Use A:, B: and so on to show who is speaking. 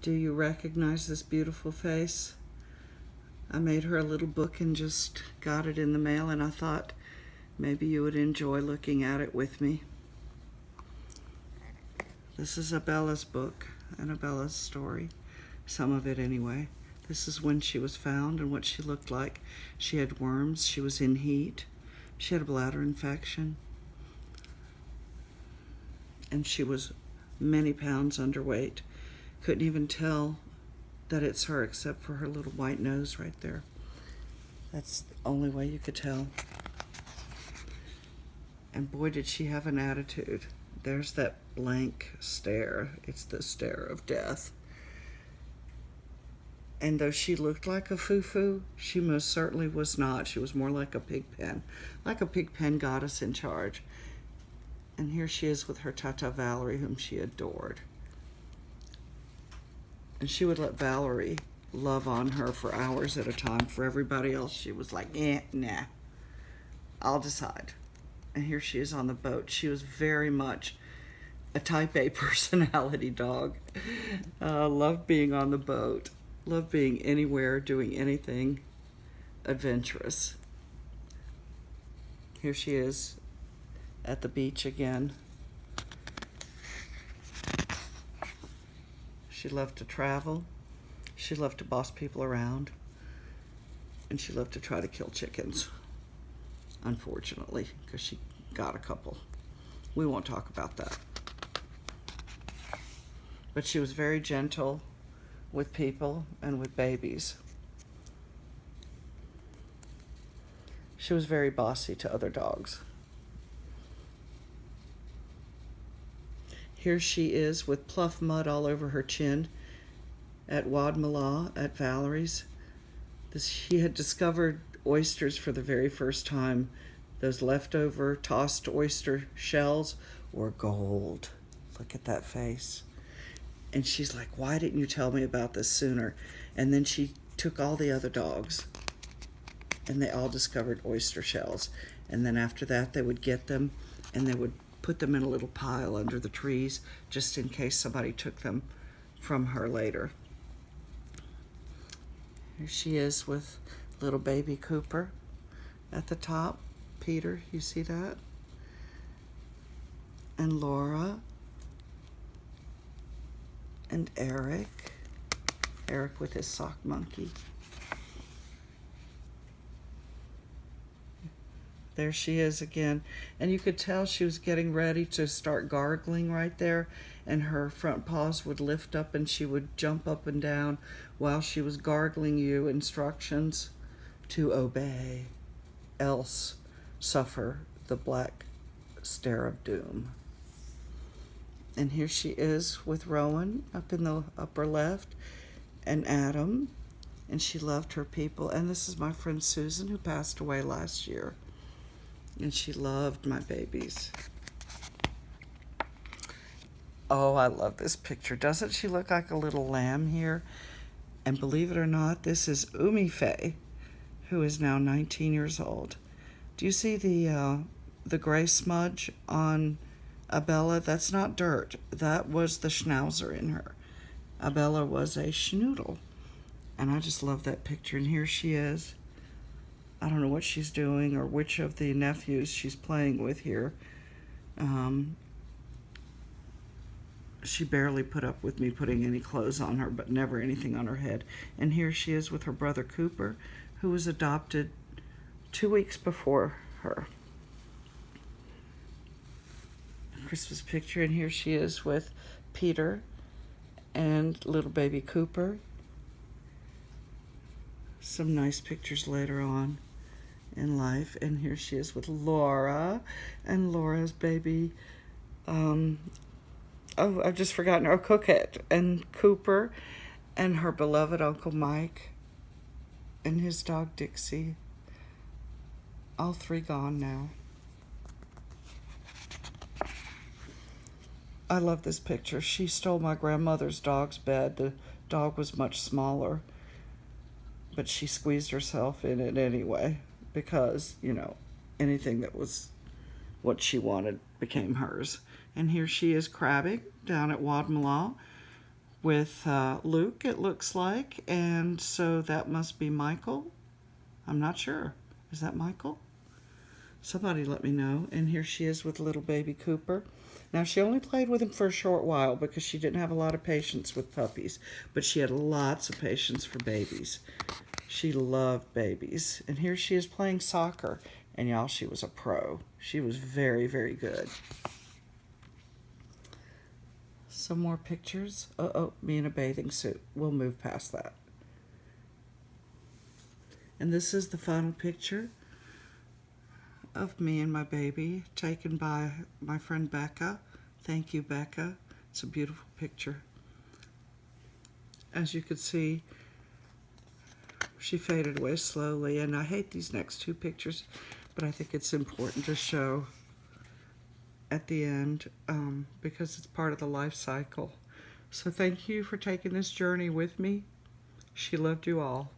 A: Do you recognize this beautiful face? I made her a little book and just got it in the mail, and I thought maybe you would enjoy looking at it with me. This is Abella's book and Abella's story, some of it anyway. This is when she was found and what she looked like. She had worms, she was in heat, she had a bladder infection, and she was many pounds underweight. Couldn't even tell that it's her except for her little white nose right there. That's the only way you could tell. And boy, did she have an attitude. There's that blank stare. It's the stare of death. And though she looked like a foo-foo, she most certainly was not. She was more like a pig pen goddess in charge. And here she is with her Tata Valerie, whom she adored. And she would let Valerie love on her for hours at a time. For everybody else, she was like, nah, I'll decide. And here she is on the boat. She was very much a type A personality dog. Loved being on the boat. Loved being anywhere, doing anything adventurous. Here she is at the beach again. She loved to travel. She loved to boss people around. And she loved to try to kill chickens, unfortunately, because she got a couple. We won't talk about that. But she was very gentle with people and with babies. She was very bossy to other dogs. Here she is with pluff mud all over her chin at Wadmalaw at Valerie's. She had discovered oysters for the very first time. Those leftover tossed oyster shells were gold. Look at that face. And she's like, why didn't you tell me about this sooner? And then she took all the other dogs and they all discovered oyster shells. And then after that, they would get them and they would put them in a little pile under the trees just in case somebody took them from her later. Here she is with little baby Cooper at the top. Peter, you see that? And Laura. And Eric with his sock monkey. There she is again. And you could tell she was getting ready to start gargling right there, and her front paws would lift up and she would jump up and down while she was gargling you instructions to obey, else suffer the black stare of doom. And here she is with Rowan up in the upper left, and Adam, and she loved her people. And this is my friend Susan, who passed away last year, and she loved my babies. Oh, I love this picture. Doesn't she look like a little lamb here? And believe it or not, this is Faye, who is now 19 years old. Do you see the gray smudge on Abella? That's not dirt. That was the schnauzer in her. Abella was a schnoodle. And I just love that picture. And here she is. I don't know what she's doing or which of the nephews she's playing with here. She barely put up with me putting any clothes on her, but never anything on her head. And here she is with her brother Cooper, who was adopted 2 weeks before her. Christmas picture, and here she is with Peter and little baby Cooper. Some nice pictures later on in life. And here she is with Laura and Laura's baby, I've just forgotten her, Coté, and Cooper and her beloved Uncle Mike and his dog Dixie. All three gone now. I love this picture. She stole my grandmother's dog's bed. The dog was much smaller, but she squeezed herself in it anyway because, you know, anything that was what she wanted became hers. And here she is crabbing down at Wadmalaw with Luke, it looks like, and so that must be Michael. I'm not sure. Is that Michael? Somebody let me know. And here she is with little baby Cooper. Now, she only played with him for a short while because she didn't have a lot of patience with puppies, but she had lots of patience for babies. She loved babies. And here she is playing soccer. And y'all, she was a pro. She was very, very good. Some more pictures. Uh-oh, me in a bathing suit. We'll move past that. And this is the final picture of me and my baby, taken by my friend Becca. Thank you, Becca. It's a beautiful picture. As you can see, she faded away slowly, and I hate these next two pictures, but I think it's important to show at the end because it's part of the life cycle. So thank you for taking this journey with me. She loved you all.